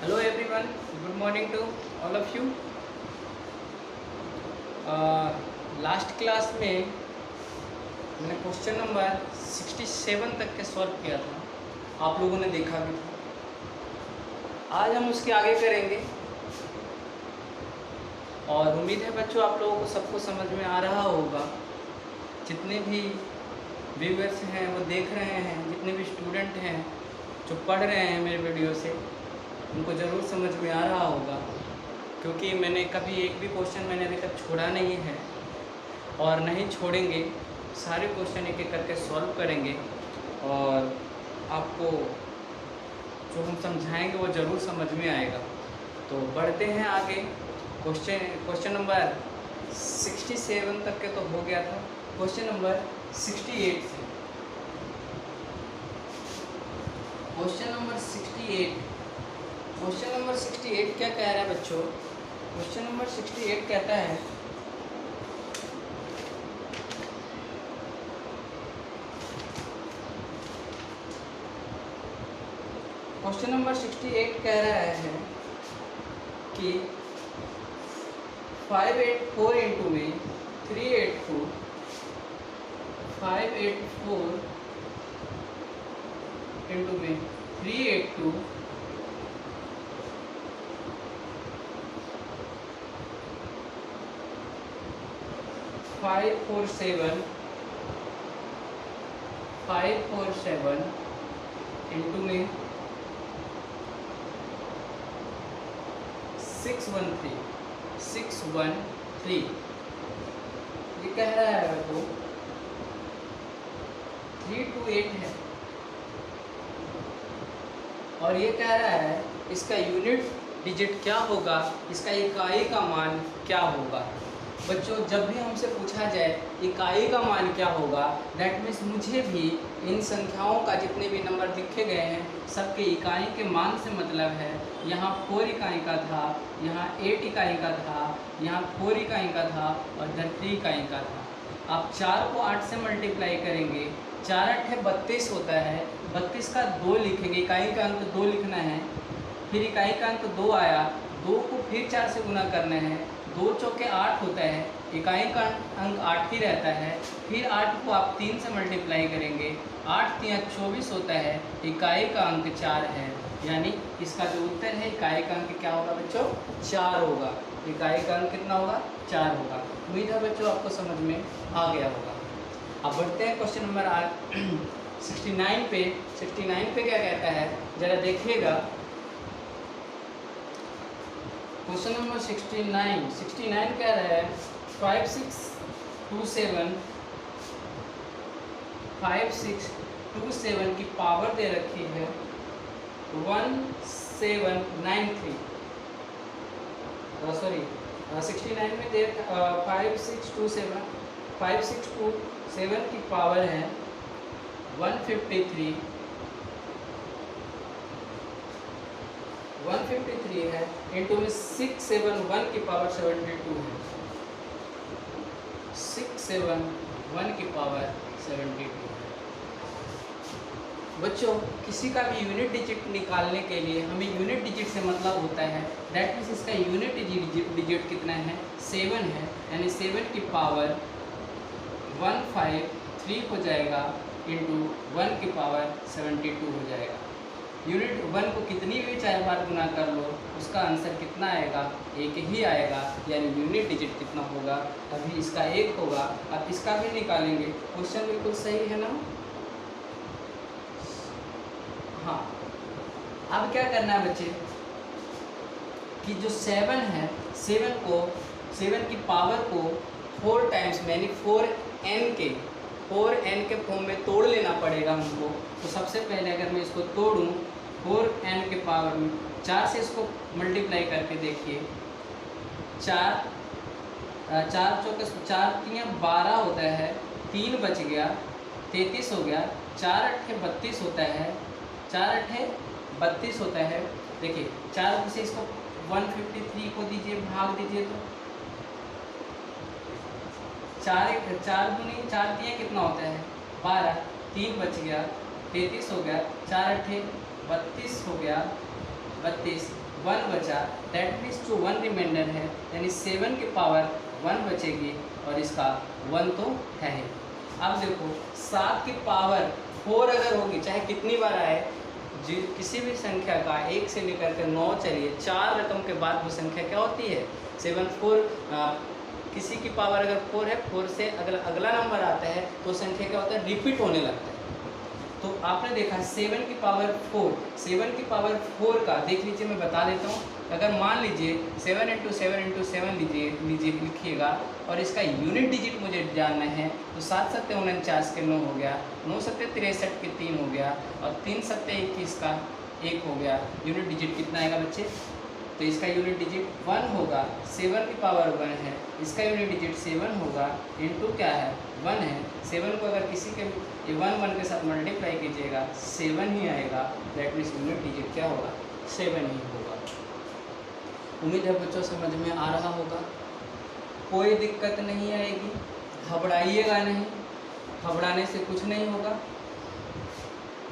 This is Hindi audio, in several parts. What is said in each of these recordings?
Hello everyone, good morning to all of you. Last class में मैंने क्वेश्चन नंबर 67 तक के सॉल्व किया था, आप लोगों ने देखा भी था। आज हम उसके आगे करेंगे और उम्मीद है बच्चों आप लोगों को सबको समझ में आ रहा होगा। जितने भी व्यूअर्स हैं वो देख रहे हैं, जितने भी स्टूडेंट हैं जो पढ़ रहे हैं मेरे वीडियो से, उनको ज़रूर समझ में आ रहा होगा, क्योंकि मैंने कभी एक भी क्वेश्चन मैंने अभी तक छोड़ा नहीं है और नहीं छोड़ेंगे। सारे क्वेश्चन एक एक करके सॉल्व करेंगे और आपको जो हम समझाएंगे वो ज़रूर समझ में आएगा। तो बढ़ते हैं आगे। क्वेश्चन नंबर 67 तक के तो हो गया था। क्वेश्चन नंबर 68 से क्वेश्चन नंबर 68 क्या कह रहा है बच्चों? क्वेश्चन नंबर 68 कहता है क्वेश्चन नंबर 68 कह रहा है कि 584 इंटू में 384 584 इंटू में 382 547 इंटू में 613 ये कह रहा है वो 328 है और ये कह रहा है इसका यूनिट डिजिट क्या होगा, इसका इकाई का मान क्या होगा। बच्चों जब भी हमसे पूछा जाए इकाई का मान क्या होगा, दैट मीन्स मुझे भी इन संख्याओं का जितने भी नंबर लिखे गए हैं सबके इकाई के मान से मतलब है। यहाँ 4 इकाई का था, यहाँ 8 इकाई का था, यहाँ 4 इकाई का था और इधर 3 इकाई का था। आप 4 को 8 से मल्टीप्लाई करेंगे, 4 8 32 होता है। 32 का 2 लिखेंगे, इकाई का अंक 2 लिखना है। फिर इकाई का अंक 2 आया, 2 को फिर 4 से गुना करना है। 2 चौके 8 होता है, इकाई का अंक 8 ही रहता है। फिर 8 को आप 3 से मल्टीप्लाई करेंगे, 8 3 24 होता है, इकाई का अंक 4 है। यानी इसका जो उत्तर है इकाई का अंक क्या होगा बच्चों? 4 होगा। इकाई का अंक कितना होगा? 4 होगा। उम्मीद है बच्चों आपको समझ में आ गया होगा। अब बढ़ते हैं क्वेश्चन नंबर 69 पे। 69 पे क्या कहता है जरा देखिएगा। क्वेश्चन नंबर 69 कह रहा है 5627 की पावर दे रखी है 1793। सॉरी 69 में दे 5627 की पावर है 153 है, इंटू में 671 की पावर 72 है। 671 की पावर 72 है। बच्चों किसी का भी यूनिट डिजिट निकालने के लिए हमें यूनिट डिजिट से मतलब होता है, दैट मीन्स इसका यूनिट डिजिट कितना है? 7 है। यानी 7 की पावर 153 हो जाएगा, इंटू 1 की पावर 72 हो जाएगा। यूनिट 1 को कितनी भी 4 बार गुना कर लो उसका आंसर कितना आएगा? 1 ही आएगा। यानी यूनिट डिजिट कितना होगा? अभी इसका 1 होगा। अब इसका भी निकालेंगे। क्वेश्चन बिल्कुल सही है ना? हाँ, अब क्या करना है बच्चे कि जो 7 है 7 की पावर को 4 टाइम्स यानी 4n के फॉर्म में तोड़ लेना पड़ेगा हमको। तो सबसे पहले अगर मैं इसको तोड़ूं 4n के पावर में 4 से इसको मल्टीप्लाई करके देखिए। 4 चौके 4 3 12 होता है, 3 बच गया 33 हो गया, 4 8 32 होता है, 4 8 32 होता है। देखिए 4 से इसको 153 को दीजिए, भाग दीजिए तो 4 दूनी 4 3 कितना होता है? 12, 3 बच गया 33 हो गया, 4 8 32 हो गया 32, 1 बचा, दैट मीन्स जो 1 रिमाइंडर है यानी 7 की पावर 1 बचेगी और इसका 1 तो है ही। अब देखो 7 की पावर 4 अगर होगी, चाहे कितनी बार आए, किसी भी संख्या का 1 से लेकर के 9 चलिए 4 रकम के बाद वो संख्या क्या होती है 7 4। किसी की पावर अगर 4 है, 4 से अगला नंबर आता है तो संख्या क्या होता है रिपीट होने लगता है। तो आपने देखा 7 की पावर 4, 7 की पावर 4 का देख लीजिए, मैं बता देता हूँ। अगर मान लीजिए 7 × 7 × 7 लीजिए लिखिएगा और इसका यूनिट डिजिट मुझे जानना है तो 7 7 49 के 9 हो गया, 9 7 63 के 3 हो गया और 3 7 21 का 1 हो गया। यूनिट डिजिट कितना आएगा बच्चे? तो इसका यूनिट डिजिट 1 होगा। 7 की पावर 1 है, इसका यूनिट डिजिट 7 होगा, इनटू क्या है 1 है। 7 को अगर किसी के 1 के साथ मल्टीप्लाई कीजिएगा 7 ही आएगा, दैट मीन्स यूनिट डिजिट क्या होगा 7 ही होगा। उम्मीद है बच्चों समझ में आ रहा होगा, कोई दिक्कत नहीं आएगी, घबराइएगा नहीं, घबराने से कुछ नहीं होगा।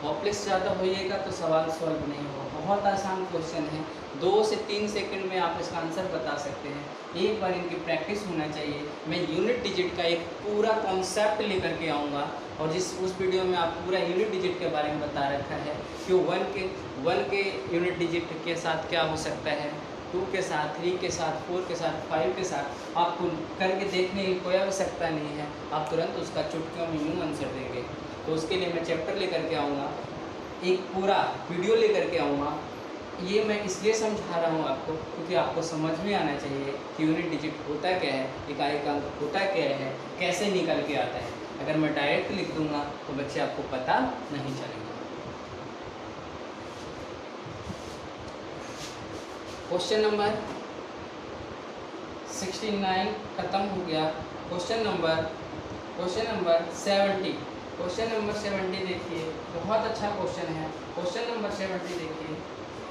होपलेस ज़्यादा होइएगा तो सवाल सॉल्व नहीं होगा। बहुत आसान क्वेश्चन है, 2 से 3 सेकंड में आप इसका आंसर बता सकते हैं। एक बार इनकी प्रैक्टिस होना चाहिए। मैं यूनिट डिजिट का एक पूरा कॉन्सेप्ट लेकर के आऊँगा और उस वीडियो में आप पूरा यूनिट डिजिट के बारे में बता रखा है कि 1 के यूनिट डिजिट के साथ क्या हो सकता है, 2 के साथ, 3 के साथ, 4 के साथ, 5 के साथ। आपको करके देखने की कोई आवश्यकता नहीं है, आप तुरंत उसका चुटकियों में यूँ आंसर देंगे। तो उसके लिए मैं चैप्टर लेकर के आऊँगा, एक पूरा वीडियो लेकर के आऊँगा। ये मैं इसलिए समझा रहा हूँ आपको क्योंकि आपको समझ में आना चाहिए कि यूनिट डिजिट होता क्या है, इकाई का अंक होता क्या है, कैसे निकल के आता है। अगर मैं डायरेक्ट लिख दूँगा तो बच्चे आपको पता नहीं चलेगा। क्वेश्चन नंबर 69 खत्म हो गया। Question number 70। क्वेश्चन नंबर 70 देखिए, बहुत अच्छा क्वेश्चन है। क्वेश्चन नंबर 70 देखिए,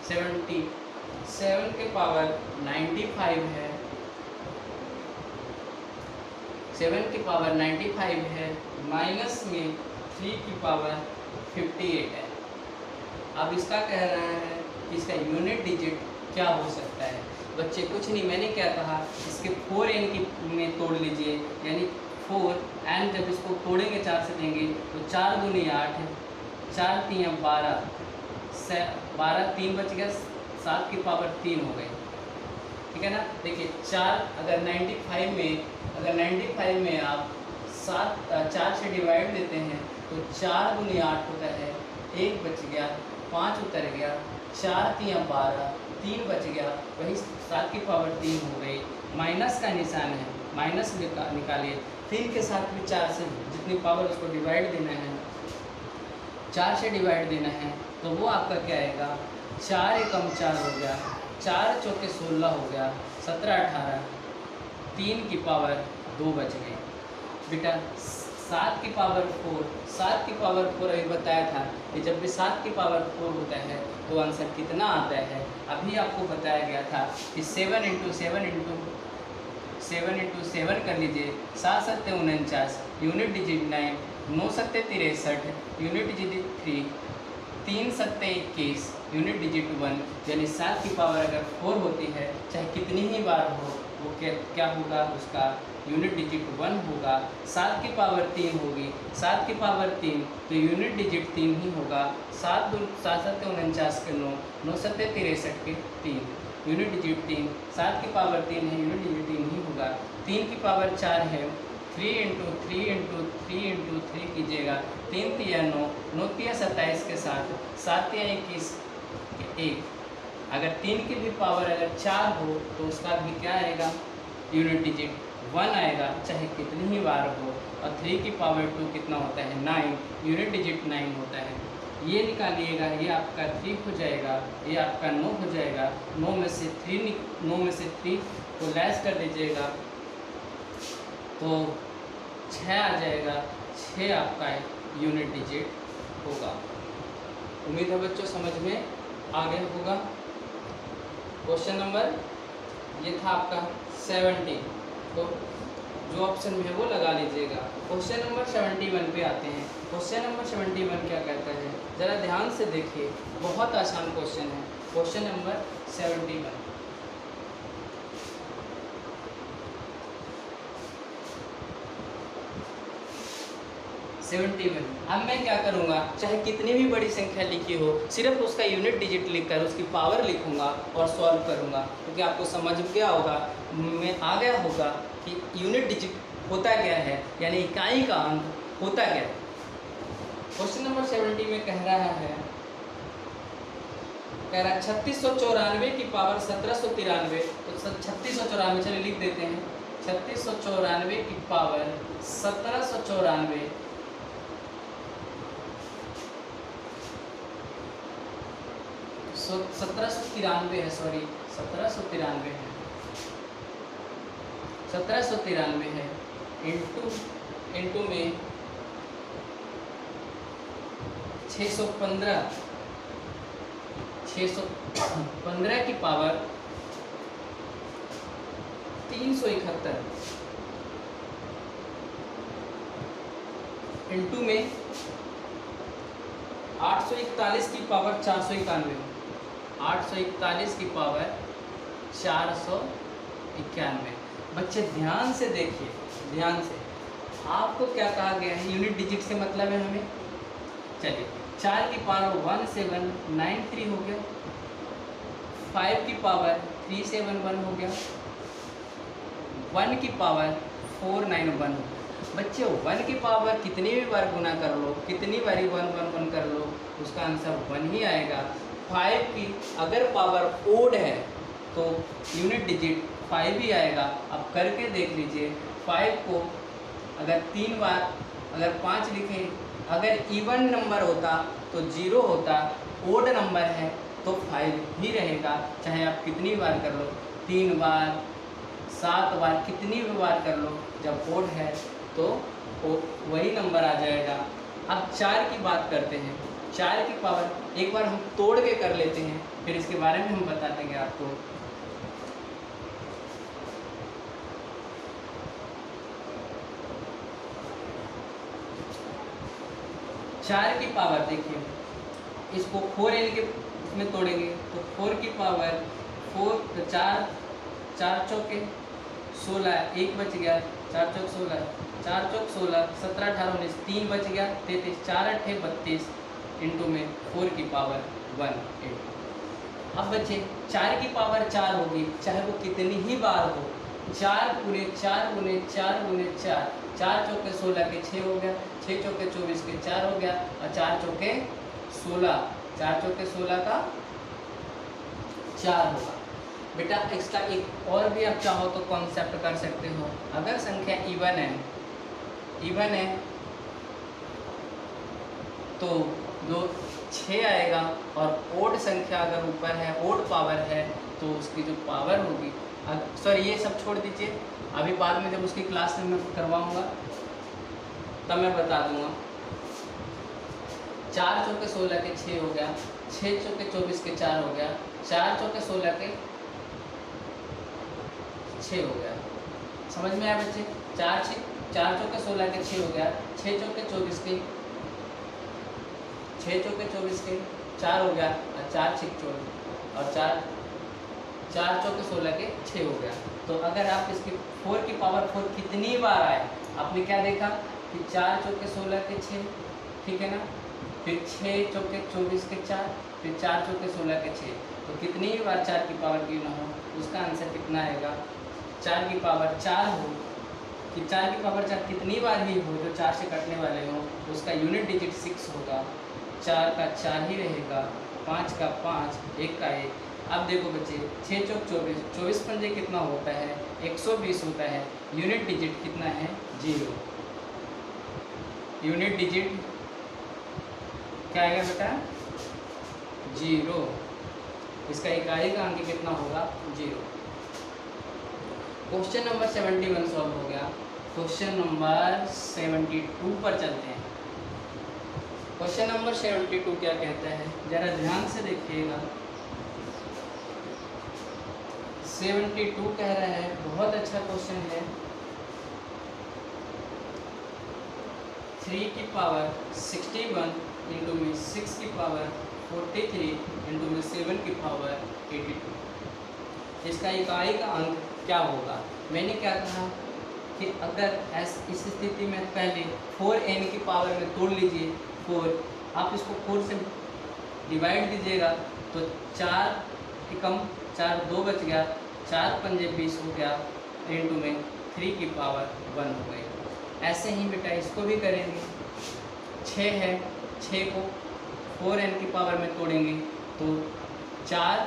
77 के पावर 95 है, 7 की पावर 95 है, माइनस में 3 की पावर 58 है। अब इसका कह रहा है कि इसका यूनिट डिजिट क्या हो सकता है। बच्चे कुछ नहीं, मैंने क्या कहा, इसके 4 n की में तोड़ लीजिए, यानी 4 n जब इसको तोड़ेंगे 4 से देंगे तो 4 दूनी 8 है, 4 3 12, 12 3 बच गया, 7 की पावर 3 हो गई, ठीक है ना। देखिए 4 अगर 95 में आप 4 से डिवाइड देते हैं तो 4 दूनी 8 होता है, 1 बच गया, 5 उतर गया, 4 3 12, 3 बच गया, वही 7 की पावर 3 हो गई। माइनस का निशान है, माइनस निकालिए, 3 के साथ भी 4 से जितनी पावर उसको डिवाइड देना है, 4 से डिवाइड देना है तो वो आपका क्या आएगा, 4 एकम 4 हो गया, 4 चौके 16 हो गया, 17 18, 3 की पावर 2 बच गई। बेटा 7 की पावर 4, 7 की पावर 4 अभी बताया था कि जब भी 7 की पावर 4 होता है तो आंसर कितना आता है। अभी आपको बताया गया था कि 7 × 7 कर लीजिए, 7 7 49, unit digit 9, 9 7 63, unit digit 3, 3 7 21, unit digit 1। यानी 7 की पावर अगर 4 होती है, चाहे कितनी ही बार हो, वो क्या होगा, उसका यूनिट डिजिट 1 होगा। 7 की पावर 3 होगी, 7 की पावर 3 तो यूनिट डिजिट 3 ही होगा। 7 7 49 के 9, 9 7 63 के 3, यूनिट डिजिट 3, 7 की पावर 3 है, यूनिट डिजिट 3 ही होगा। 3 की पावर 4 है, 3 × 3 × 3 × 3 कीजिएगा, 3 3 9, 9 3 27 के साथ 7 3 21 के 1। अगर 3 की भी पावर अगर 4 हो तो उसका भी क्या आएगा, यूनिट डिजिट 1 आएगा, चाहे कितनी ही बार हो। और 3 की पावर 2 कितना होता है, 9, यूनिट डिजिट 9 होता है। ये निकालिएगा, ये आपका 3 हो जाएगा, ये आपका 9 हो जाएगा। 9 में से 3 को लेस कर दीजिएगा तो 6 आ जाएगा, 6 आपका यूनिट डिजिट होगा। उम्मीद है बच्चों समझ में आ गया होगा। क्वेश्चन नंबर ये था आपका 70, तो जो ऑप्शन में है वो लगा लीजिएगा। क्वेश्चन नंबर 71 पे आते हैं। क्वेश्चन नंबर 71 क्या कहता है, ज़रा ध्यान से देखिए, बहुत आसान क्वेश्चन है। Question number 71। अब मैं क्या करूँगा, चाहे कितनी भी बड़ी संख्या लिखी हो, सिर्फ उसका यूनिट डिजिट लिखकर उसकी पावर लिखूँगा और सॉल्व करूँगा, क्योंकि आपको समझ गया होगा, में आ गया होगा कि यूनिट डिजिट होता क्या है, यानी इकाई का अंक होता क्या है। क्वेश्चन नंबर 70 में कह रहा है 3694 की पावर 1793, तो 3694 चलिए लिख देते हैं। 3694 की पावर 1793 1793 है, सॉरी 1793 है, 1793 है, इंटू में 615 की पावर 371 इंटू में 841 की पावर 491, 841 की पावर 491। बच्चे ध्यान से देखिए, ध्यान से, आपको क्या कहा गया है, यूनिट डिजिट से मतलब है हमें। चलिए 4 की पावर 1793 हो गया, 5 की पावर 371 हो गया, 1 की पावर 491 हो गया। बच्चे 1 की पावर कितनी भी बार गुना कर लो, कितनी बारी 1 कर लो, उसका आंसर 1 ही आएगा। 5 की अगर पावर ओड है तो यूनिट डिजिट 5 ही आएगा। अब करके देख लीजिए, 5 को अगर 3 बार, अगर 5 लिखें, अगर इवन नंबर होता तो 0 होता, ओड नंबर है तो 5 ही रहेगा, चाहे आप कितनी बार कर लो, 3 बार 7 बार, कितनी भी बार कर लो, जब ओड है तो वही नंबर आ जाएगा। अब 4 की बात करते हैं। 4 की पावर एक बार हम तोड़ के कर लेते हैं, फिर इसके बारे में हम बता देंगे आपको। 4 की पावर देखिए, इसको 4L के में तोड़ेंगे तो 4 की पावर 4, तो 4 चौके 16, 1 बच गया, 4 चौक 16, 4 चौक 16, 17 18 19, 3 बच गया 33, 4 8 32 इंटू में 4 की पावर 1 8। अब बच्चे 4 की पावर 4 होगी, चाहे वो कितनी ही बार हो, 4 गुने 4 गुने 4 गुने 4, 4 चौके 16 के 6 हो गया, 6 चौके 24 के 4 हो गया, और 4 चौके 16, 4 चौके 16 का 4 होगा। बेटा इसका एक और भी आप चाहो तो कॉन्सेप्ट कर सकते हो। अगर संख्या इवन है तो जो 6 आएगा, और ओड संख्या अगर ऊपर है, ओड पावर है, तो उसकी जो पावर होगी, सॉरी ये सब छोड़ दीजिए, अभी बाद में जब उसकी क्लास में मैं करवाऊँगा तब मैं बता दूँगा। 4 चौके 16 के 6 हो गया, 6 चौके 24 के 4 हो गया, 4 चौके 16 के 6 हो गया। समझ में आया बच्चे? 4 चौके 16 के 6 हो गया, 6 चौके 24 के 4 हो गया, और 4 6 24, और 4 चौके 16 के 6 हो गया। तो अगर आप इसकी 4 की पावर 4 कितनी बार आए, आपने क्या देखा कि 4 चौके 16 के 6, ठीक है ना, फिर 6 चौके 24 के 4, फिर 4 चौके 16 के 6, तो कितनी ही बार 4 की पावर की ना हो, उसका आंसर कितना आएगा। 4 की पावर 4 हो, कि 4 की पावर 4 कितनी बार ही हो जो 4 से कटने वाले हो, उसका यूनिट डिजिट 6 होगा, 4 का 4 ही रहेगा, 5 का 5, 1 का 1। अब देखो बच्चे, 6 चौक 24, 24 पंजे कितना होता है, 120 होता है, यूनिट डिजिट कितना है, 0। यूनिट डिजिट क्या आएगा बेटा, 0। इसका इकाई का अंक कितना होगा, 0। क्वेश्चन नंबर 71 सॉल्व हो गया। क्वेश्चन नंबर 72 पर चलते हैं। क्वेश्चन नंबर 72 क्या कहता है, जरा ध्यान से देखिएगा। 72 कह रहा है, बहुत अच्छा क्वेश्चन है। 3 की पावर 61 इंटू में 6 की पावर 43 इंटू में 7 की पावर 82। इसका इकाई का अंक क्या होगा? मैंने क्या कहा कि अगर इस स्थिति में पहले 4n की पावर में तोड़ लीजिए 4, आप इसको 4 से डिवाइड दीजिएगा तो 4 एकम 4 2 बच गया, 4 पंजे 20 हो गया, इंटू में 3 की पावर 1 हो गई। ऐसे ही बेटा इसको भी करेंगे। 6 है, 6 को 4n की पावर में तोड़ेंगे तो 4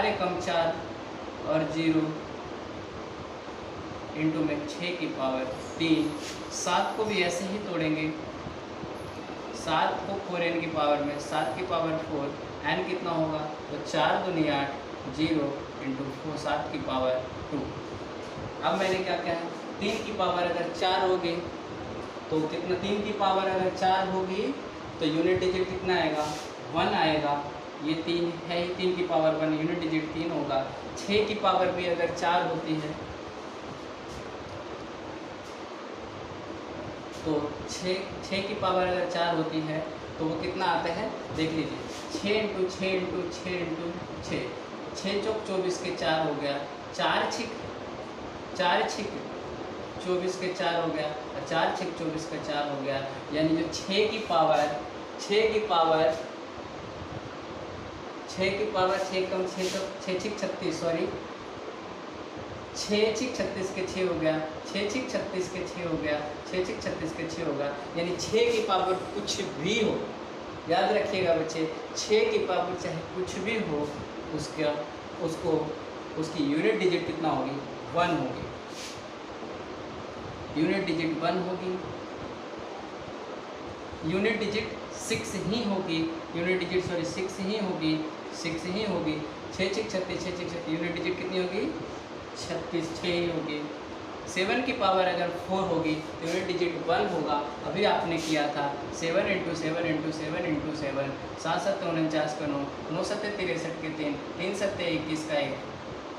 एकम 4 और 0 इंटू में 6 की पावर 3। 7 को भी ऐसे ही तोड़ेंगे, 7 को 4n की पावर में 7 की पावर 4, n कितना होगा तो 4 दूनी 8, 0 इंटू 4 7 की पावर 2। अब मैंने क्या कहा 3 की पावर अगर 4 होगी तो कितना, 3 की पावर अगर 4 होगी तो यूनिट डिजिट कितना आएगा 1 आएगा। ये 3 है ही, 3 की पावर 1 यूनिट डिजिट 3 होगा। 6 की पावर भी अगर 4 होती है तो 6 की पावर अगर 4 होती है तो वो कितना आता है देख लीजिए, 6 इंटू 6 इंटू 6 इंटू 6, 6 चौक 24 के 4 हो गया, 4 छिक 24 के 4 हो गया और 4 छिक 24 का 4 हो गया। यानी जो 6 की पावर 6 कम 6 छिक 36, सॉरी 6 छिक 36 के 6 हो गया, 6 छिक 36 के 6 हो गया, 6 छिक 36 के 6 होगा। यानी 6 की पावर कुछ भी हो, याद रखिएगा बच्चे, 6 की पावर चाहे कुछ भी हो उसकी यूनिट डिजिट कितना होगी 1 होगी, यूनिट डिजिट 1 होगी, यूनिट डिजिट 6 ही होगी, यूनिट डिजिट 6 ही होगी, 6 ही होगी। 6 छिक 36 यूनिट डिजिट कितनी होगी 36, 6 ही होगी। 7 की पावर अगर 4 होगी तो यूनिट डिजिट 1 होगा। अभी आपने किया था 7 इंटू 7 इंटू 7 इंटू 7, 7 7 49 का 9, 9 7 63 के 3, 3 7 21 का 1,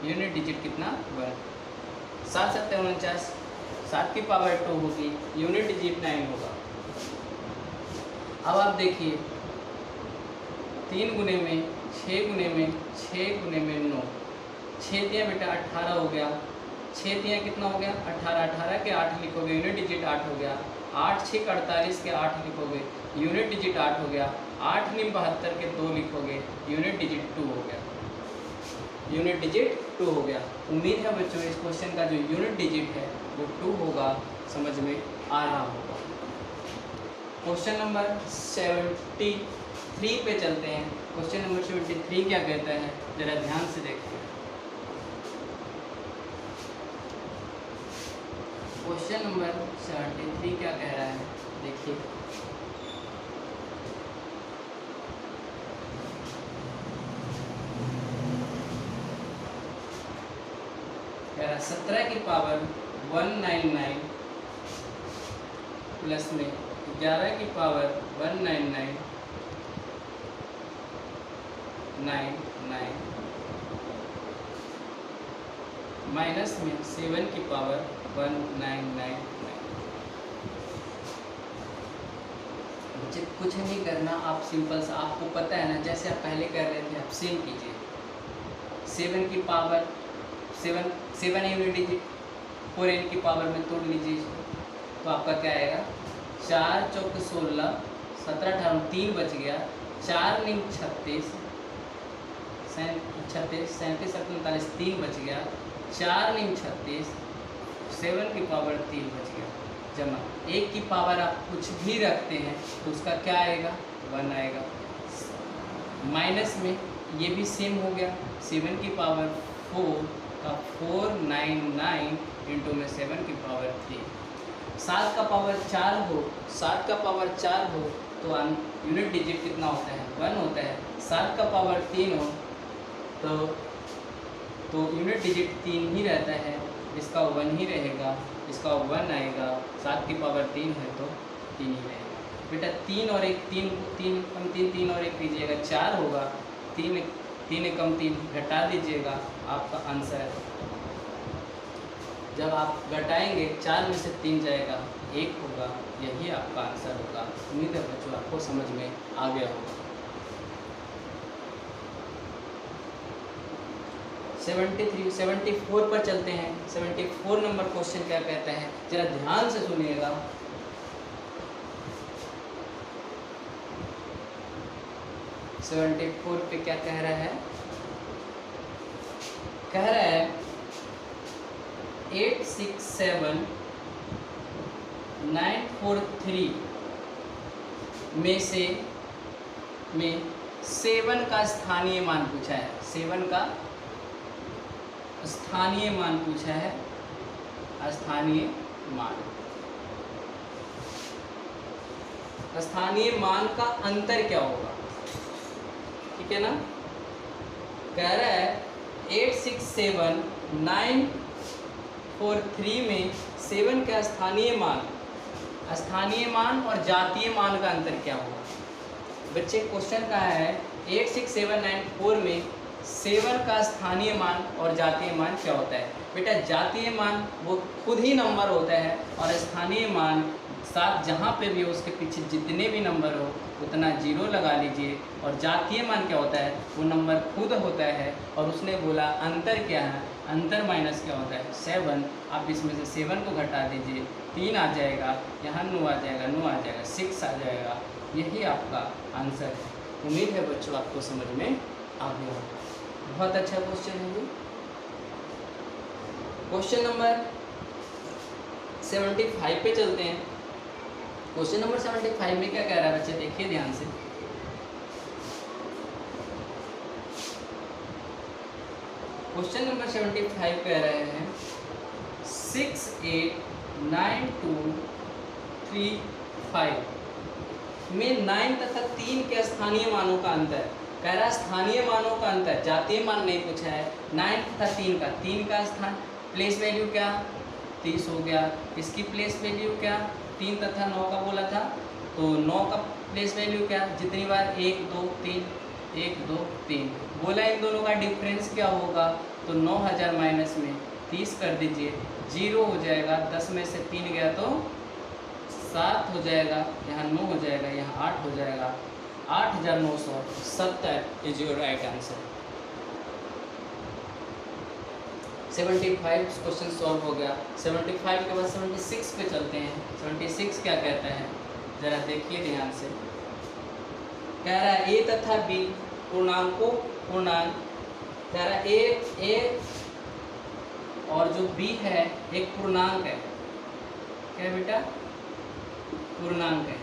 यूनिट डिजिट कितना 1। 7 7 49, 7 की पावर 2 होगी, यूनिट डिजिट 9 होगा। अब आप देखिए 3 गुने में 6 गुने में 6 गुने में 9, 6 दिया बेटा 18 हो गया, 6 दिया कितना हो गया 18, 18 के 8 लिखोगे यूनिट डिजिट 8 हो गया, 8 6 48 के 8 लिखोगे यूनिट डिजिट 8 हो गया, 8 9 72 के 2 लिखोगे यूनिट डिजिट 2 हो गया, यूनिट डिजिट 2 हो गया। उम्मीद है बच्चों इस क्वेश्चन का जो यूनिट डिजिट है वो 2 होगा, समझ में आ रहा होगा। क्वेश्चन नंबर 73 पे चलते हैं। क्वेश्चन नंबर 73 क्या कहता है जरा ध्यान से देखते हैं। क्वेश्चन नंबर 73 क्या कह रहा है देखिए, कह रहा 17 की पावर 199 प्लस में 11 की पावर 199 माइनस में 7 की पावर 1999। कुछ नहीं करना, आप सिंपल सा, आपको पता है ना जैसे आप पहले कर रहे थे आप सेम कीजिए। 7 की पावर 7 यूनिट डिजिट 4n की पावर में तोड़ लीजिए इसको, तो आपका क्या आएगा 4 चौक 16, 17 18 3 बच गया, 4 9 36 37 48 3 बच गया, 4 9 36, 7 की पावर 3 बच गया, जमा 1 की पावर आप कुछ भी रखते हैं तो उसका क्या आएगा 1 आएगा। माइनस में ये भी सेम हो गया, 7 की पावर 4 का 499 इंटू में 7 की पावर 3। 7 का पावर 4 हो, 7 का पावर 4 हो तो यूनिट डिजिट कितना होता है 1 होता है। 7 का पावर 3 हो तो यूनिट डिजिट 3 ही रहता है, इसका 1 ही रहेगा, इसका 1 आएगा। 7 की पावर 3 है तो 3 ही रहेगा बेटा। 3 और 1 3 कम 3 और 1 कीजिएगा 4 होगा, 3 कम 3 घटा दीजिएगा, आपका आंसर जब आप घटाएंगे 4 में से 3 जाएगा 1 होगा। यही आपका आंसर होगा। उम्मीद है बच्चों आपको समझ में आ गया होगा। 74 पर चलते हैं। 74 नंबर क्वेश्चन क्या कहता है, जरा ध्यान से सुनिएगा। पे क्या कह रहा है, कह रहा है 867943 में 7 का स्थानीय मान पूछा है। 7 का स्थानीय मान पूछा है। स्थानीय मान, स्थानीय मान का अंतर क्या होगा, ठीक है ना। कह रहा है 867943 में 7 का स्थानीय मान और जातीय मान का अंतर क्या होगा। बच्चे क्वेश्चन कहा है 86794 में 7 का स्थानीय मान और जातीय मान क्या होता है। बेटा जातीय मान वो खुद ही नंबर होता है और स्थानीय मान साथ जहाँ पे भी हो उसके पीछे जितने भी नंबर हो उतना 0 लगा लीजिए। और जातीय मान क्या होता है, वो नंबर खुद होता है। और उसने बोला अंतर क्या है, अंतर माइनस क्या होता है 7। आप इसमें से 7 को घटा दीजिए, 3 आ जाएगा, यहाँ 9 आ जाएगा, 9 आ जाएगा, 6 आ जाएगा। यही आपका आंसर है। उम्मीद है बच्चों आपको समझ में आ गया। बहुत अच्छा क्वेश्चन है ये। क्वेश्चन नंबर 75 पे चलते हैं। क्वेश्चन नंबर 75 में क्या कह रहा है बच्चे, देखिए ध्यान से। क्वेश्चन नंबर 75 कह रहे हैं 689235 में 9 तथा 3 के स्थानीय मानों का अंतर। कह रहा है स्थानीय मानों का अंतर, जातीय मान नहीं पूछा है। 9 तथा 3 का स्थान प्लेस वैल्यू क्या 30 हो गया। इसकी प्लेस वैल्यू क्या 3 तथा 9 का बोला था, तो 9 का प्लेस वैल्यू क्या, जितनी बार 1 2 3 1 2 3 बोला। इन दोनों का डिफरेंस क्या होगा, तो 9000 माइनस में 30 कर दीजिए, 0 हो जाएगा। 10 में से 3 गया तो 7 हो जाएगा, यहाँ 9 हो जाएगा, यहाँ 8 हो जाएगा। 8970 is your right answer. 75 question solve हो गया। 75 के बाद 76 पे चलते हैं। 76 क्या कहता है, जरा देखिए ध्यान से। कह रहा है ए तथा बी पूर्णांक, कह रहा है ए और जो बी है एक पूर्णांक है। क्या बेटा, पूर्णांक है।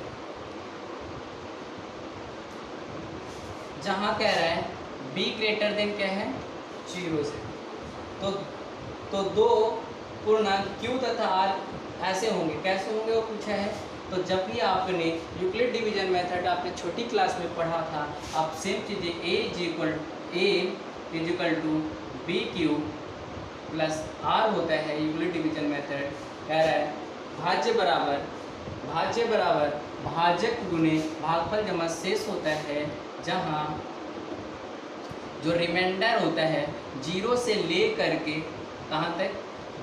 जहाँ कह रहा है बी ग्रेटर देन क्या है 0 से, तो दो पूर्णांक क्यू तथा आर ऐसे होंगे। कैसे होंगे वो पूछा है। तो जब भी आपने यूक्लिड डिवीजन मेथड आपने छोटी क्लास में पढ़ा था, आप सेम चीज़ें A is equal to B Q plus R होता है यूक्लिड डिवीजन मेथड। कह रहा है भाज्य बराबर भाजक गुने भागफल जमा शेष होता है, जहाँ जो रिमाइंडर होता है 0 से ले करके कहाँ तक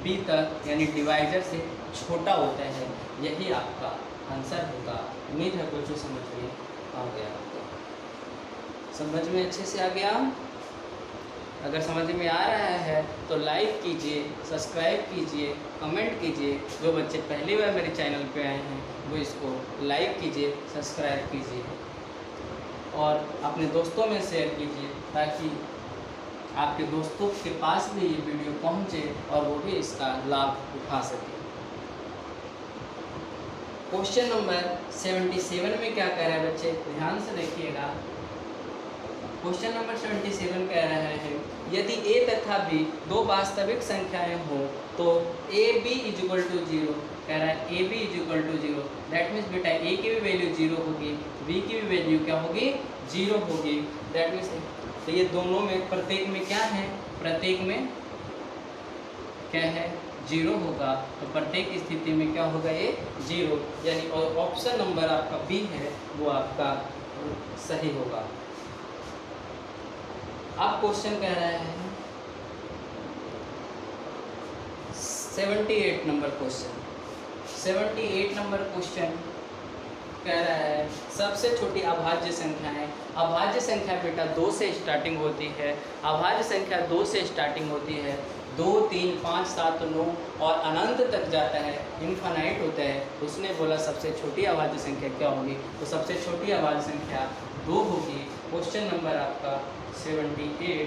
बी तक, यानी डिवाइजर से छोटा होता है। यही आपका आंसर होगा। उम्मीद है बच्चों समझ में आ गया। समझ में अच्छे से आ गया। अगर समझ में आ रहा है तो लाइक कीजिए, सब्सक्राइब कीजिए, कमेंट कीजिए। जो बच्चे पहली बार मेरे चैनल पे आए हैं वो इसको लाइक कीजिए, सब्सक्राइब कीजिए और अपने दोस्तों में शेयर कीजिए, ताकि आपके दोस्तों के पास भी ये वीडियो पहुंचे और वो भी इसका लाभ उठा सके। क्वेश्चन नंबर 77 में क्या कह रहा है बच्चे, ध्यान से देखिएगा। क्वेश्चन नंबर 77 कह रहा है यदि a तथा b दो वास्तविक संख्याएं हो तो ab इज इक्वल टू 0। कह रहा है ab is equal to 0, that means बेटा a की भी वैल्यू 0 होगी, b की भी वैल्यू क्या होगी 0 होगी। दैट मीन्स तो ये दोनों में प्रत्येक में क्या है, प्रत्येक में क्या है 0 होगा। तो प्रत्येक स्थिति में क्या होगा ये 0, यानी ऑप्शन नंबर आपका बी है वो आपका सही होगा। अब क्वेश्चन कह रहा है 78 नंबर क्वेश्चन। 78 नंबर क्वेश्चन कह रहा है सबसे छोटी अभाज्य संख्या है। अभाज्य संख्या बेटा 2 से स्टार्टिंग होती है। अभाज्य संख्या 2 से स्टार्टिंग होती है, 2, 3, 5, 7, 9 और अनंत तक जाता है, इनफाइनाइट होता है। उसने बोला सबसे छोटी अभाज्य संख्या क्या होगी, तो सबसे छोटी अभाज्य संख्या 2 होगी। क्वेश्चन नंबर आपका 78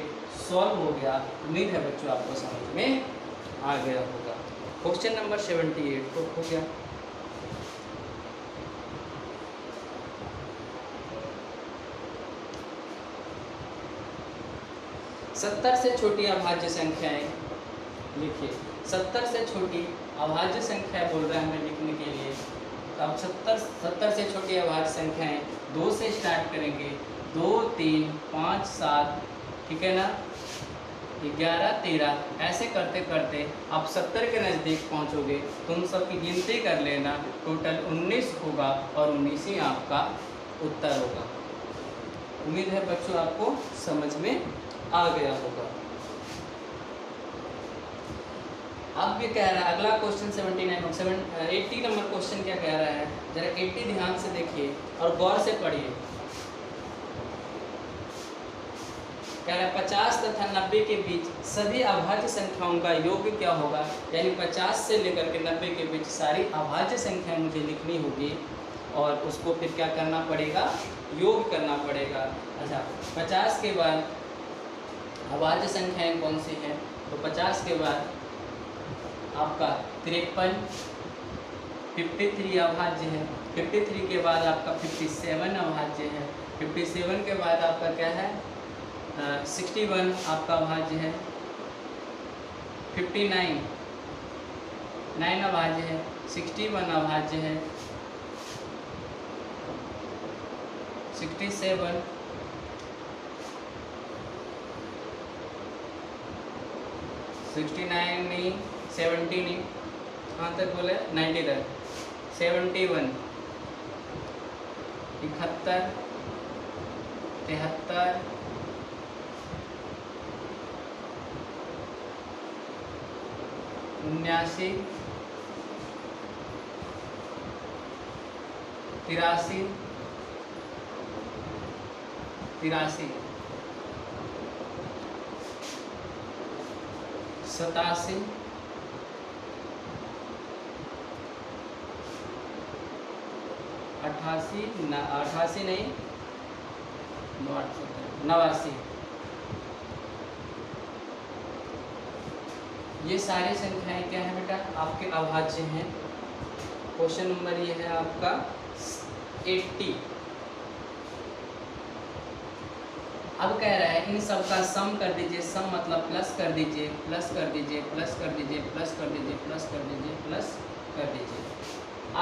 सॉल्व हो गया। उम्मीद है बच्चों आपको समझ में आ गया होगा। क्वेश्चन नंबर 78 तो हो गया। सत्तर से छोटी अभाज्य संख्याएं लिखिए। 70 से छोटी अभाज्य संख्या बोल रहा है हमें लिखने के लिए। अब 70 से छोटी अभाज्य संख्याएं 2 से स्टार्ट करेंगे, 2, 3, 5, 7, ठीक है ना, 11, 13, ऐसे करते करते आप 70 के नज़दीक पहुंचोगे। तुम सबकी गिनती कर लेना, टोटल 19 होगा और 19 ही आपका उत्तर होगा। उम्मीद है बच्चों आपको समझ में आ गया होगा। अब ये कह रहा है अगला क्वेश्चन 80 नंबर क्वेश्चन क्या कह रहा है, जरा 80 ध्यान से देखिए और गौर से पढ़िए। कह रहा है 50 तथा 90 के बीच सभी अभाज्य संख्याओं का योग क्या होगा। यानी 50 से लेकर के 90 के बीच सारी अभाज्य संख्याएं मुझे लिखनी होगी और उसको फिर क्या करना पड़ेगा, योग करना पड़ेगा। अच्छा, 50 के बाद अभाज्य संख्याएं कौन सी हैं, तो 50 के बाद आपका 53, 53 अभाज्य है। 53 के बाद आपका 57 अभाज्य है। 57 के बाद आपका क्या है, 61 आपका अभाज्य है। 59 9 अभाज्य है। 61 अभाज्य है। 67 69 नहीं, 70 नहीं, कहाँ तक बोले, 90 तक। 71 71 73 79 83 87 88 88 नहीं, 89। ये सारी संख्याएं क्या है बेटा, आपके अभाज्य हैं। क्वेश्चन नंबर ये है आपका 80। अब कह रहा है इन सब का सम कर दीजिए। सम मतलब प्लस कर दीजिए, प्लस कर दीजिए, प्लस कर दीजिए, प्लस कर दीजिए, प्लस कर दीजिए, प्लस कर दीजिए।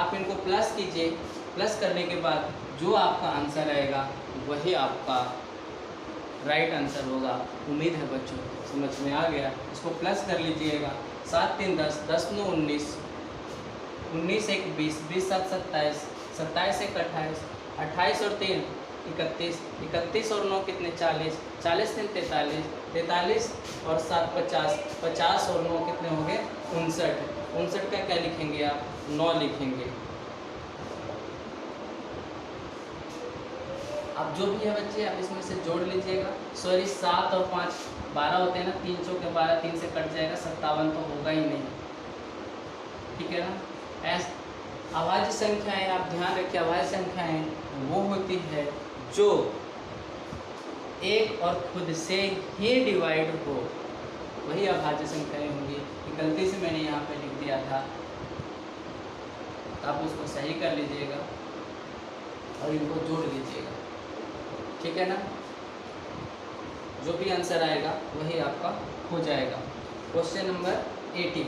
आप इनको प्लस कीजिए। प्लस करने के बाद जो आपका आंसर आएगा वही आपका राइट आंसर होगा। उम्मीद है बच्चों समझ में आ गया। इसको प्लस कर लीजिएगा। 7 3 10, 10 9 19, 19 1 20, 20 7 27, 27 1 28, 28 और 3 31, 31 और 9 कितने 40, 40 3 43, 43 और 7 50, 50 और 9 कितने हो गए 59। 59 का क्या लिखेंगे आप, 9 लिखेंगे। अब जो भी है बच्चे आप इसमें से जोड़ लीजिएगा। सॉरी 7 और 5 12 होते हैं ना, 3 चौके 12, 3 से कट जाएगा, 57 तो होगा ही नहीं, ठीक है ना। अभाज्य संख्याएं आप ध्यान रखिए, अभाज्य संख्याएं वो होती है जो एक और खुद से ही डिवाइड हो, वही अभाज्य संख्याएं होंगी। गलती से मैंने यहाँ पे लिख दिया था, आप उसको सही कर लीजिएगा और इनको जोड़ लीजिएगा, ठीक है ना। जो भी आंसर आएगा वही आपका हो जाएगा। Question number 80।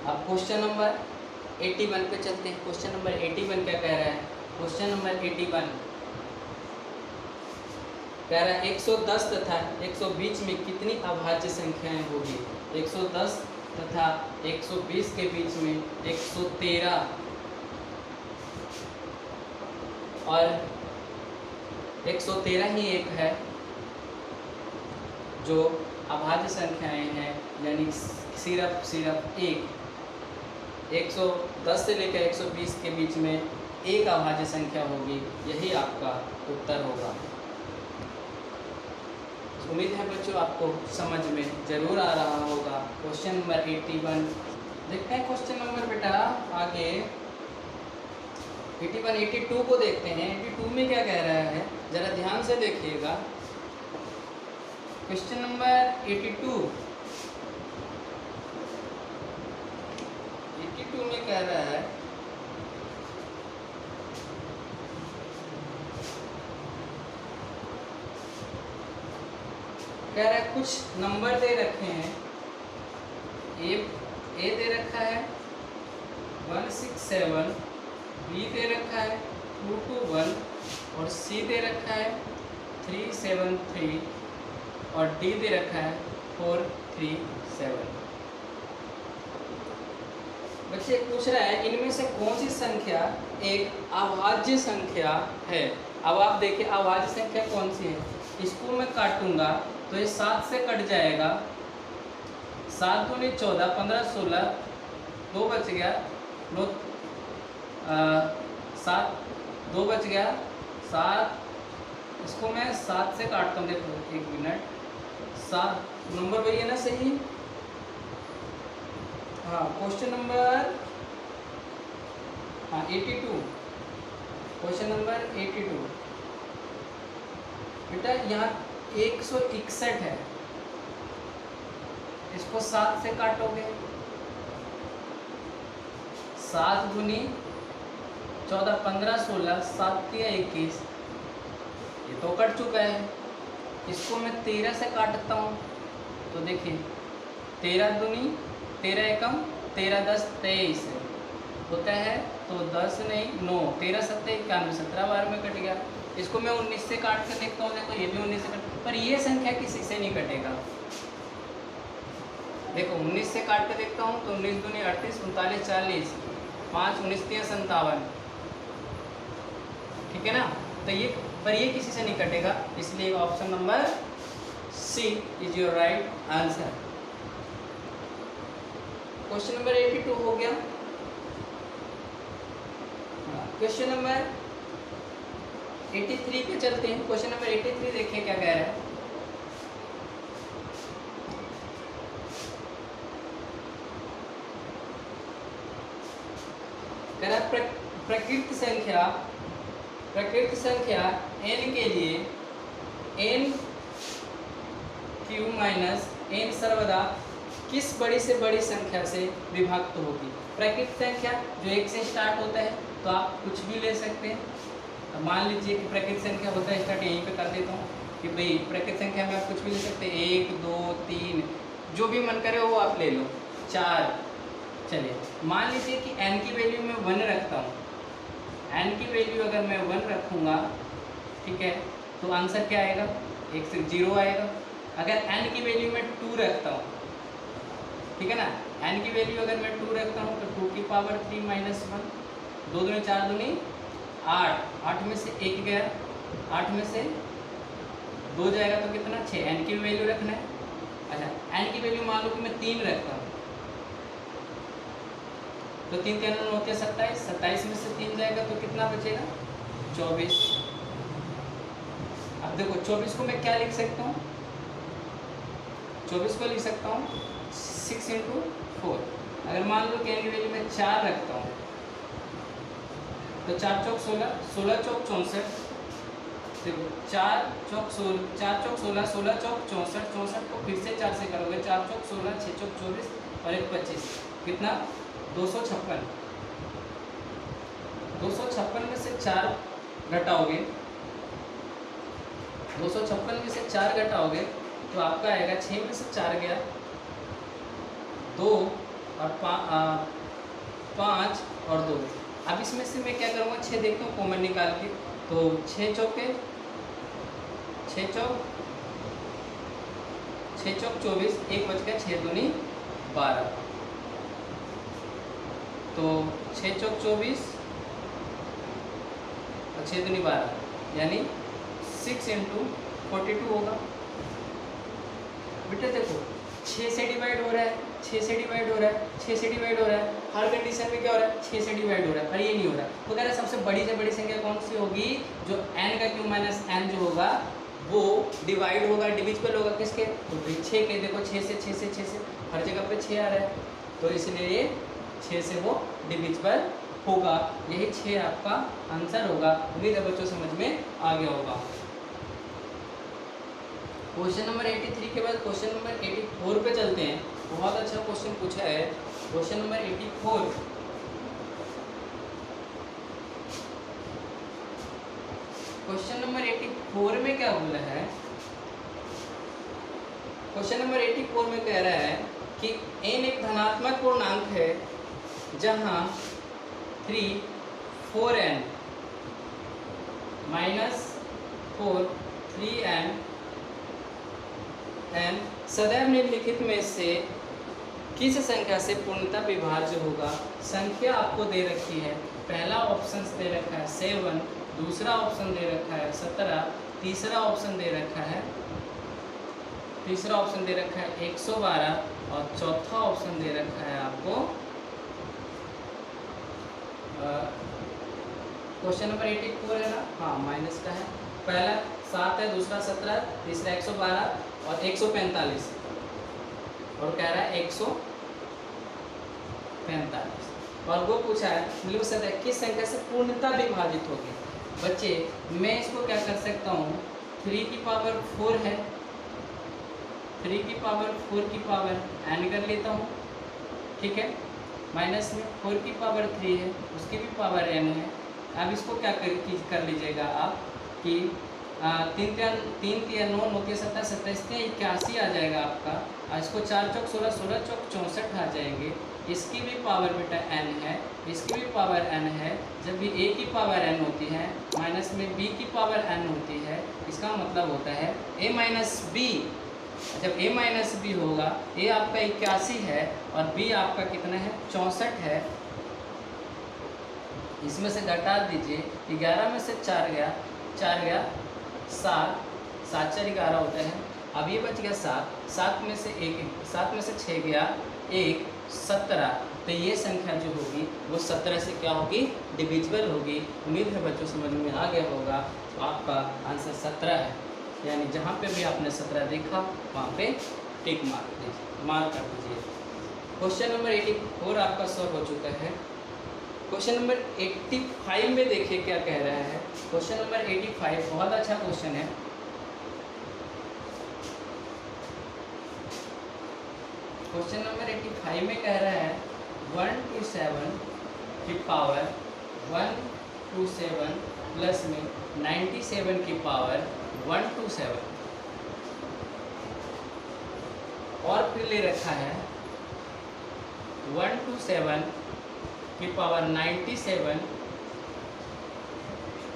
अब क्वेश्चन नंबर 81 पे चलते हैं। क्वेश्चन नंबर 81 क्या कह रहा है, क्वेश्चन नंबर 81 कह रहा है 110 तथा 120 में कितनी अभाज्य संख्याएं होगी। 110 तथा 120 के बीच में 113 और 113 ही एक है जो अभाज्य संख्याएं हैं, यानी सिर्फ एक 110 से लेकर 120 के बीच में एक अभाज्य संख्या होगी, यही आपका उत्तर होगा। उम्मीद है बच्चों आपको समझ में ज़रूर आ रहा होगा। क्वेश्चन नंबर 81 देखते हैं। क्वेश्चन नंबर बेटा आगे 81 82 को देखते हैं। 82 में क्या कह रहा है, ज़रा ध्यान से देखिएगा। क्वेश्चन नंबर 82 में कह रहा है कुछ नंबर दे रखे हैं। ए दे रखा है 167, बी दे रखा है 221 और सी दे रखा है 373 और डी दे रखा है 437। बच्चे पूछ रहा है इनमें से कौन सी संख्या एक अभाज्य संख्या है। अब आप देखिए अभाज्य संख्या कौन सी है। इसको मैं काटूंगा तो ये 7 से कट जाएगा। 7 दूनी 14, 15, 16, 2 बच गया, 7 2 बच गया 7। इसको मैं 7 से काटता हूँ, देखो 1 मिनट। 7 नंबर वही है ना, सही। हाँ क्वेश्चन नंबर 82, क्वेश्चन नंबर 82 बेटा यहाँ 161 है। इसको 7 से काटोगे, 7 दूनी 14, 15, 16, 7 तिया 21, ये तो कट चुका है। इसको मैं 13 से काटता हूँ तो देखिए 13 दूनी 13 एकम 13, 10, 23 होता है तो 10 नहीं 9, 13, 7, 91, 17 बार में कट गया। इसको मैं 19 से काट कर देखता हूँ, देखो ये भी 19 से कट, पर ये संख्या किसी से नहीं कटेगा। देखो 19 से काट कर देखता हूँ तो 19 दूनी 38, 39, 40, 5, 19, 3, 57, ठीक है ना। तो ये पर ये किसी से नहीं कटेगा, इसलिए option number C is your right answer. Question number 82 हो गया। क्वेश्चन नंबर 83 पे चलते हैं। क्वेश्चन नंबर 83 देखिए क्या कह रहा है। कह रहा है प्रकृत संख्या n के लिए n क्यू माइनस n सर्वदा किस बड़ी से बड़ी संख्या से विभक्त होगी। प्रकृत संख्या जो 1 से स्टार्ट होता है तो आप कुछ भी ले सकते हैं। मान लीजिए कि प्रकृत संख्या होता है, स्टार्ट यहीं पे कर देता हूँ कि भाई प्रकृत संख्या में आप कुछ भी ले सकते हैं, 1, 2, 3, जो भी मन करे वो आप ले लो, 4। चलिए मान लीजिए कि n की वैल्यू मैं 1 रखता हूँ। n की वैल्यू अगर मैं 1 रखूँगा, ठीक है, तो आंसर क्या आएगा, 1 से 0 आएगा। अगर n की वैल्यू मैं 2 रखता हूँ, ठीक है ना, n की वैल्यू अगर मैं 2 रखता हूँ तो 2 की पावर 3 माइनस 1, 2 दूनी 4 दूनी 8, 8 में से 1 गया, 8 में से 2 जाएगा तो कितना, 6। n की वैल्यू रखना है। अच्छा n की वैल्यू मान लो कि मैं 3 रखता हूँ तो 3 3 होते हैं 27, 27 में से 3 जाएगा तो कितना बचेगा, 24। अब देखो 24 को मैं क्या लिख सकता हूँ, 24 को लिख सकता हूँ 6 × 4। अगर मान लो कि n की वैल्यू मैं 4 रखता हूँ तो 4 चौक 16, 16 चौक 64, देखो 4 चौक 16, 16 चौक 64, 64 को फिर से 4 से करोगे, 4 चौक 16, 6 चौक 24 और 1 25, कितना, 256। 256 में से 4 घटाओगे, 256 में से 4 घटाओगे तो आपका आएगा 6 में से 4 गया 2 और 5 और 2। अब इसमें से मैं क्या करूँगा, 6 देखता हूँ कॉमन निकाल के, तो 6 चौक 24, 1 बच गया, 6 दूनी 12, तो 6 चौक 24 और 6 दूनी 12 यानी 6 × 42 होगा। बेटा देखो 6 से डिवाइड हो रहा है, 6 से डिवाइड हो रहा है, 6 से डिवाइड हो रहा है, हर कंडीशन में क्या हो रहा है 6 से डिवाइड हो रहा है, पर ये नहीं हो रहा। तो कह रहा है सबसे बड़ी से बड़ी संख्या कौन सी होगी, जो n का क्यू माइनस n जो होगा वो डिवाइड होगा, डिविजिबल होगा किसके, तो 6 के। देखो 6 से 6 से 6 से हर जगह पे 6 आ रहा है, तो इसलिए ये 6 से वो डिविजिबल होगा। यही 6 आपका आंसर होगा। उम्मीद है बच्चों समझ में आ गया होगा। क्वेश्चन नंबर 83 के बाद क्वेश्चन नंबर 84 पे चलते हैं। बहुत अच्छा क्वेश्चन पूछा है क्वेश्चन नंबर 84। क्वेश्चन नंबर 84 में क्या बोला है, क्वेश्चन नंबर 84 में कह रहा है कि n एक धनात्मक पूर्णांक है जहां 3 4n माइनस 4 3n सदैव निम्नलिखित में से किस संख्या से पूर्णतः विभाज्य होगा। संख्या आपको दे रखी है, पहला ऑप्शन दे रखा है 7, दूसरा ऑप्शन दे रखा है 17, तीसरा ऑप्शन दे रखा है 112 और चौथा ऑप्शन दे रखा है आपको क्वेश्चन नंबर 84 है ना, हाँ माइनस का है। पहला 7 है, दूसरा 17, तीसरा 112 और 145 और कह रहा है 145 और वो पूछा है मतलब सदैव किस संख्या से पूर्णतः विभाजित होगी। बच्चे मैं इसको क्या कर सकता हूँ, 3 की पावर 4 है, 3 की पावर 4 की पावर n कर लेता हूँ, ठीक है। माइनस में 4 की पावर 3 है, उसकी भी पावर n है। अब इसको क्या कर लीजिएगा आप कि 3 3 9 9 17 27 81 आ जाएगा आपका। इसको 4 चौक 16 16 चौक 64 आ जाएंगे। इसकी भी पावर बेटा n है, इसकी भी पावर n है। जब भी a की पावर n होती है माइनस में b की पावर n होती है, इसका मतलब होता है a माइनस b। जब a माइनस b होगा, a आपका 81 है और b आपका कितना है 64 है। इसमें से घटा दीजिए, 11 में से 4 गया 7, 7 4 11 होता है। अब ये बच गया 7 में से 6 गया 1 17। तो ये संख्या जो होगी वो 17 से क्या होगी, डिविजिबल होगी। उम्मीद है बच्चों समझ में आ गया होगा। तो आपका आंसर 17 है, यानी जहाँ पे भी आपने 17 देखा वहाँ पे टिक मार कर दीजिए। क्वेश्चन नंबर 84 आपका सॉल्व हो चुका है। क्वेश्चन नंबर 85 में देखिए क्या कह रहा है। क्वेश्चन नंबर 85 बहुत अच्छा क्वेश्चन है। क्वेश्चन नंबर 85 में कह रहा है 127 की पावर 127 प्लस में 97 की पावर 127 और फिर ले रखा है 127 की पावर 97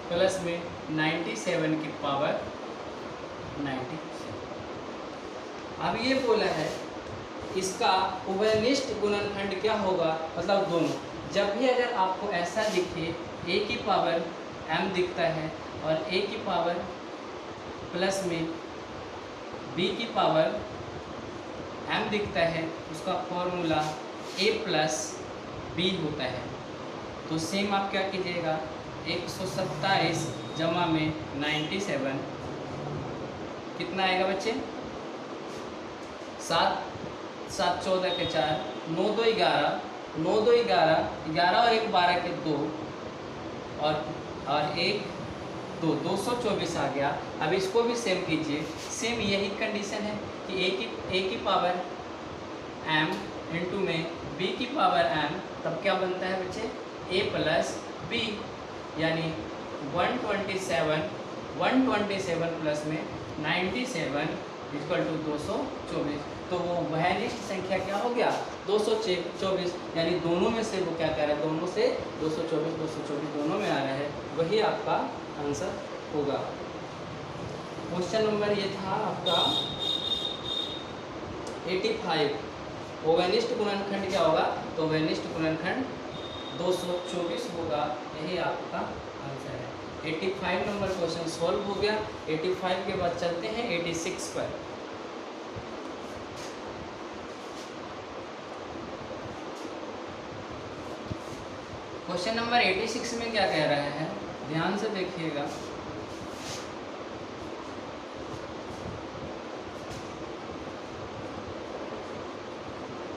प्लस में 97 की पावर 97। अब ये बोला है इसका उभयनिष्ठ गुणनखंड क्या होगा, मतलब दोनों। जब भी अगर आपको ऐसा दिखे a की पावर m दिखता है और a की पावर प्लस में b की पावर m दिखता है, उसका फॉर्मूला a प्लस b होता है। तो सेम आप क्या कीजिएगा, 127 जमा में 97 कितना आएगा बच्चे, 7 7 14 के 4 9 2 11 9 2 11 11 और 1 12 के 2 और 1 2 224 आ गया। अब इसको भी सेम कीजिए। सेम यही कंडीशन है कि a की पावर m इंटू में b की पावर m, तब क्या बनता है बच्चे a प्लस b, यानी 127 प्लस में 97 इक्वल टू 224। तो वो वहनिष्ठ संख्या क्या हो गया 224, यानी दोनों में से वो क्या कह रहा है, दोनों से 224 दोनों में आ रहा है, वही आपका आंसर होगा। क्वेश्चन नंबर ये था आपका 85। वहनिष्ठ गुणनखंड क्या होगा, तो वहनिष्ठ गुणनखंड 224 होगा, यही आपका आंसर है। 85 नंबर क्वेश्चन सॉल्व हो गया। 85 के बाद चलते हैं 86 पर। क्वेश्चन नंबर 86 में क्या कह रहा है, ध्यान से देखिएगा।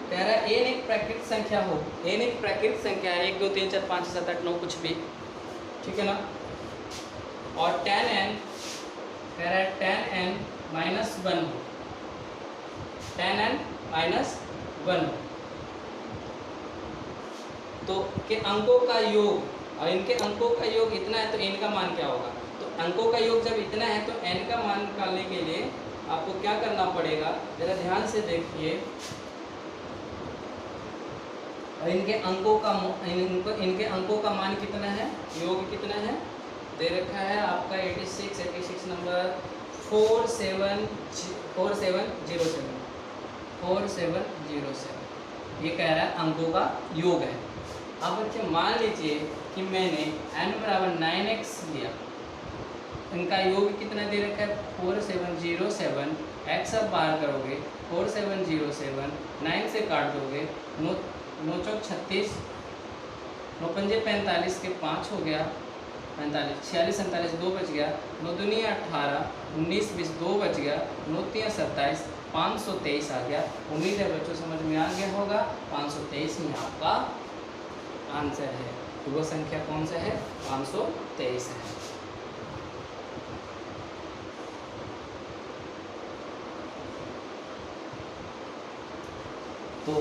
कह रहा है एन एक प्राकृतिक संख्या हो, एन एक प्राकृतिक संख्या है, 1 2 3 4 5 6 7 8 9 कुछ भी, ठीक है ना। और tan n कह रहा है tan n -1 हो, tan n -1 हो, तो के अंकों का योग और इनके अंकों का योग इतना है तो n का मान क्या होगा। तो अंकों का योग जब इतना है तो n का मान निकालने के लिए आपको क्या करना पड़ेगा, जरा ध्यान से देखिए। और इनके अंकों का मान कितना है, योग कितना है, दे रखा है आपका 86 नंबर 4707 ये कह रहा है अंकों का योग है। अब बच्चे मान लीजिए कि मैंने n बराबर 9x लिया, इनका योग कितना दे रखा है 4707, x अब बाहर करोगे 4707, 9 से काट दोगे, 9 चौक 36, 9 पंजे 45 के 5 हो गया 45, 46 47 2 बच गया, 9 दूनी 18, 19 20 2 बच गया, 9 3 27, 523 आ गया। उम्मीद है बच्चों समझ में आ गया होगा। 523 में आपका आंसर है, तो वो संख्या कौन सा है, 523 है। तो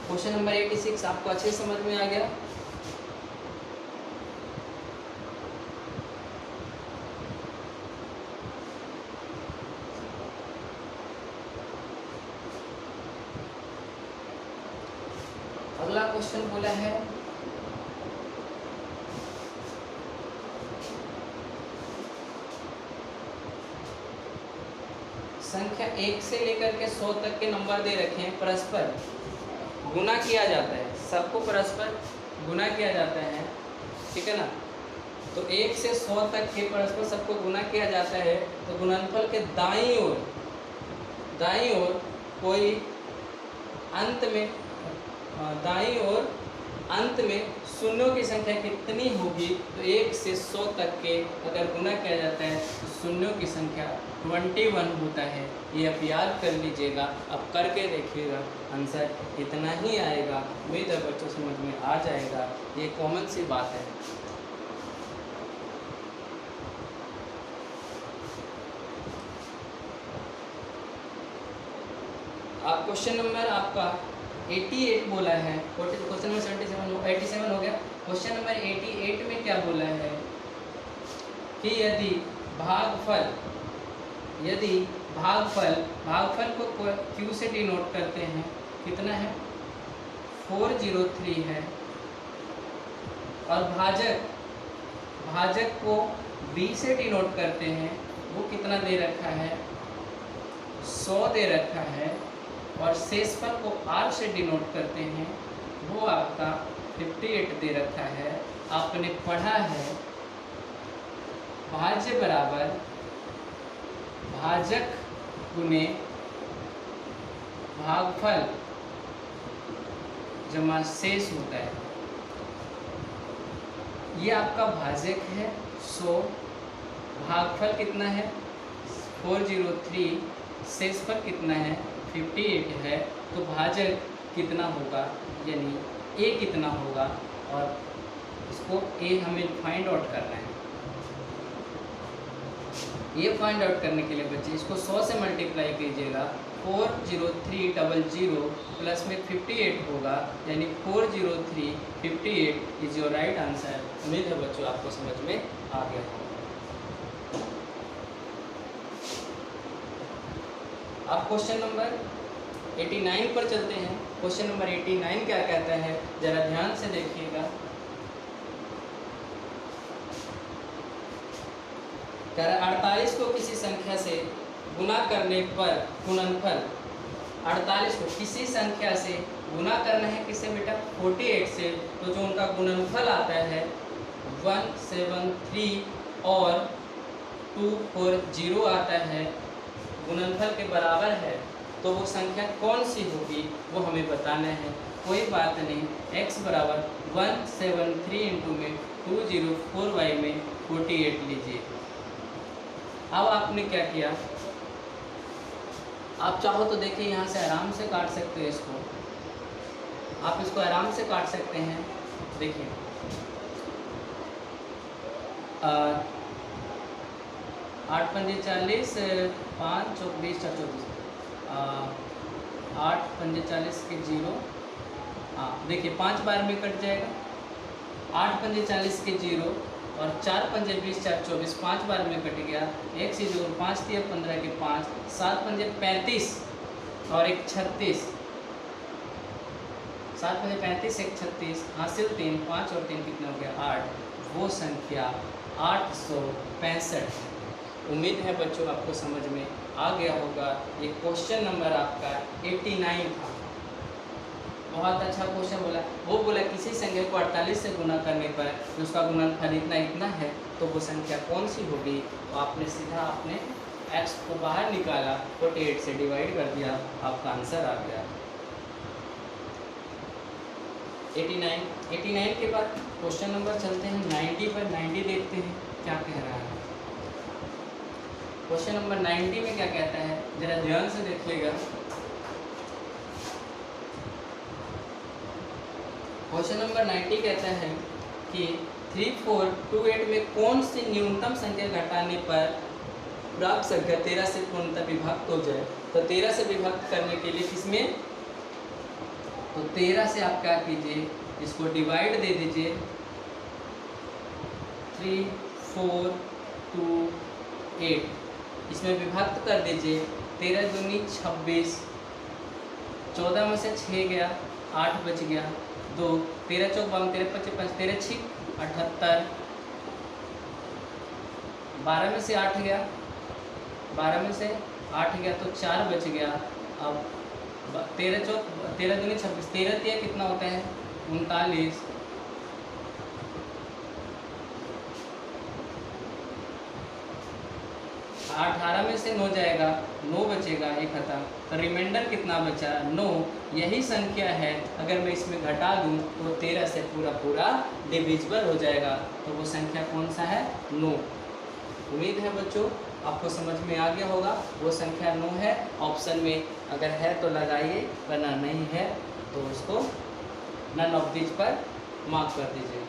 क्वेश्चन नंबर 86 आपको अच्छे समझ में आ गया। अगला क्वेश्चन बोला है संख्या 1 से लेकर के 100 तक के नंबर दे रखे हैं, परस्पर गुना किया जाता है, सबको परस्पर गुना किया जाता है, ठीक है ना। तो 1 से 100 तक के परस्पर सबको गुना किया जाता है, तो गुणनफल के दाईं ओर कोई अंत में दाईं ओर अंत में शून्यों की संख्या कितनी होगी, तो 1 से 100 तक के अगर गुना किया जाता है तो शून्यों की संख्या 21 होता है। ये आप याद कर लीजिएगा, अब करके देखिएगा, आंसर इतना ही आएगा। उम्मीद है बच्चों समझ में आ जाएगा, ये कॉमन सी बात है। आप क्वेश्चन नंबर आपका 88 बोला है, क्वेश्चन नंबर 87 हो गया। क्वेश्चन नंबर 88 में क्या बोला है कि यदि भागफल को Q से डिनोट करते हैं, कितना है 403 है, और भाजक को B से डिनोट करते हैं, वो कितना दे रखा है 100 दे रखा है, और शेषफल को R से डिनोट करते हैं, वो आपका 58 दे रखा है। आपने पढ़ा है भाज्य बराबर भाजक गुने भागफल जमा शेष होता है। ये आपका भाजक है 100, भागफल कितना है 403, शेषफल कितना है 58 है, तो भाजक कितना होगा, यानी A कितना होगा, और इसको A हमें फाइंड आउट करना है। ये फाइंड आउट करने के लिए बच्चे इसको 100 से मल्टीप्लाई कीजिएगा, 40300 प्लस में 58 होगा, यानी 40358 इज योर राइट आंसर। उम्मीद है बच्चों आपको समझ में आ गया। अब क्वेश्चन नंबर 89 पर चलते हैं। क्वेश्चन नंबर 89 क्या कहता है, जरा ध्यान से देखिएगा। कह रहा है 48 को किसी संख्या से गुना करने पर गुणनफल, 48 को किसी संख्या से गुना करना है किससे बेटा 48 से, तो जो उनका गुणनफल आता है 173 और 240 आता है, गुणनफल के बराबर है, तो वो संख्या कौन सी होगी वो हमें बताना है। कोई बात नहीं, x बराबर 173 इंटू में 204y में 48 लीजिए। अब आपने क्या किया, आप चाहो तो देखिए यहाँ से आराम से काट सकते हो इसको, आप इसको आराम से काट सकते हैं। देखिए 8 पंजे 40, 5 चौक 20 4 24, 8 पंजे 40 के 0। हाँ देखिए 5 बार में कट जाएगा, 8 पंजे 40 के 0 और 4 पंजे 20 4 24, 5 बार में कट गया। 1 से 2 5 3 15 के 5, 7 पंजे 35 और 1 36, 7 पंजे 35 1 36, हासिल 3, 5 और 3 कितना हो गया 8। वो संख्या 865। उम्मीद है बच्चों आपको समझ में आ गया होगा। ये क्वेश्चन नंबर आपका 89 था। बहुत अच्छा क्वेश्चन बोला। वो बोला किसी संख्या को 48 से गुना करने पर उसका गुणनफल इतना है तो वो संख्या कौन सी होगी। तो आपने सीधा अपने x को बाहर निकाला, 48 से डिवाइड कर दिया, आपका आंसर आ गया 89 के बाद क्वेश्चन नंबर चलते हैं 90 पर। 90 देखते हैं क्या कह रहा है। क्वेश्चन नंबर 90 में क्या कहता है, जरा ध्यान से देखिएगा। क्वेश्चन नंबर 90 कहता है कि 3428 में कौन सी न्यूनतम संख्या घटाने पर प्राप्त संख्या 13 से पूर्णतः विभक्त हो जाए। तो 13 से विभक्त करने के लिए किसमें, तो 13 से आप क्या कीजिए, इसको डिवाइड दे दीजिए 3 4 2 8, इसमें विभक्त कर दीजिए। 13 दूनी 26, 14 में से 6 गया, 8 बच गया 2, 13 चौक 52, 13 पच्चीस 5, 13 छिक 78, 12 में से 8 गया, 12 में से 8 गया तो 4 बच गया। अब 13 चौक 13 दूनी 26, 13 तिया कितना होता है 39, 18 में से 9 जाएगा, 9 बचेगा, 1 खत्म, तो रिमाइंडर कितना बचा 9। यही संख्या है, अगर मैं इसमें घटा दूं तो 13 से पूरा डिविजिबल हो जाएगा। तो वो संख्या कौन सा है 9। उम्मीद है बच्चों आपको समझ में आ गया होगा। वो संख्या 9 है। ऑप्शन में अगर है तो लगाइए, वरना नहीं है तो उसको नन ऑफ दिस पर मार्क कर दीजिए।